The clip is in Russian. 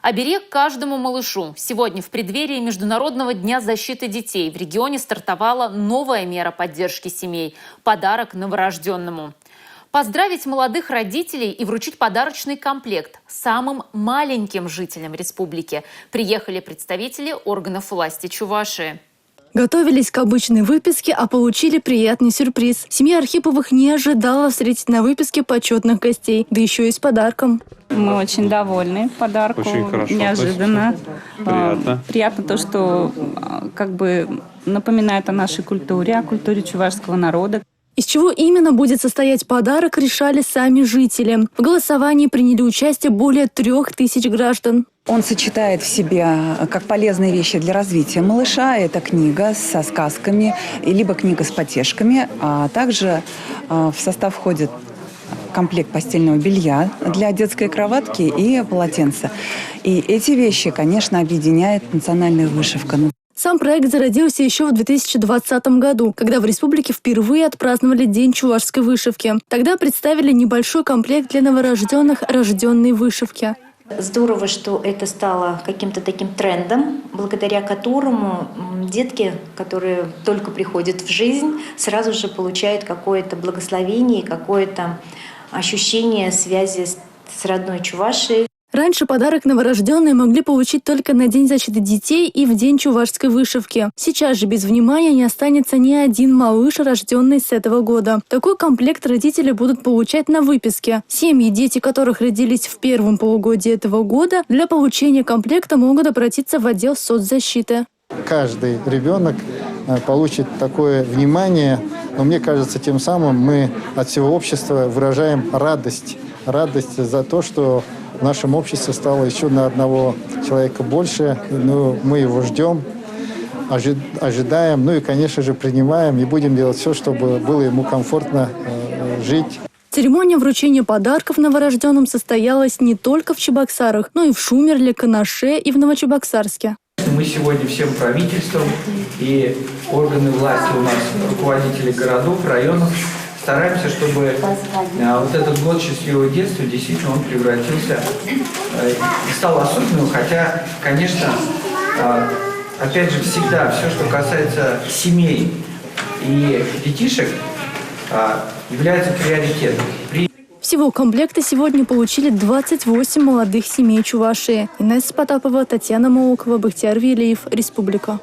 Оберег каждому малышу. Сегодня в преддверии Международного дня защиты детей в регионе стартовала новая мера поддержки семей – подарок новорожденному. Поздравить молодых родителей и вручить подарочный комплект самым маленьким жителям республики приехали представители органов власти Чувашии. Готовились к обычной выписке, а получили приятный сюрприз. Семья Архиповых не ожидала встретить на выписке почетных гостей, да еще и с подарком. Мы очень довольны подарку. Очень хорошо. Неожиданно. Приятно. Приятно то, что напоминает о нашей культуре, о культуре чувашского народа. Из чего именно будет состоять подарок, решали сами жители. В голосовании приняли участие более 3000 граждан. Он сочетает в себе как полезные вещи для развития малыша. Это книга со сказками, либо книга с потешками. А также в состав входит комплект постельного белья для детской кроватки и полотенца. И эти вещи, конечно, объединяет национальная вышивка. Сам проект зародился еще в 2020 году, когда в республике впервые отпраздновали День чувашской вышивки. Тогда представили небольшой комплект для новорожденных рожденной вышивки. Здорово, что это стало каким-то таким трендом, благодаря которому детки, которые только приходят в жизнь, сразу же получают какое-то благословение, какое-то ощущение связи с родной Чувашией. Раньше подарок новорожденные могли получить только на День защиты детей и в День чувашской вышивки. Сейчас же без внимания не останется ни один малыш, рожденный с этого года. Такой комплект родители будут получать на выписке. Семьи, дети которых родились в первом полугодии этого года, для получения комплекта могут обратиться в отдел соцзащиты. Каждый ребенок получит такое внимание, но мне кажется, тем самым мы от всего общества выражаем радость. Радость за то, что в нашем обществе стало еще на одного человека больше. Ну, мы его ждем, ожидаем, ну и, конечно же, принимаем и будем делать все, чтобы было ему комфортно жить. Церемония вручения подарков новорожденным состоялась не только в Чебоксарах, но и в Шумерле, Канаше и в Новочебоксарске. Мы сегодня всем правительством и органы власти у нас, руководители городов, районов, стараемся, чтобы вот этот год счастливого детства действительно он превратился и стал особенным, хотя, конечно, опять же, всегда все, что касается семей и детишек, является приоритетом. Всего комплекта сегодня получили 28 молодых семей Чувашии. Инесса Потапова, Татьяна Молокова, Бахтияр Велиев, Республика.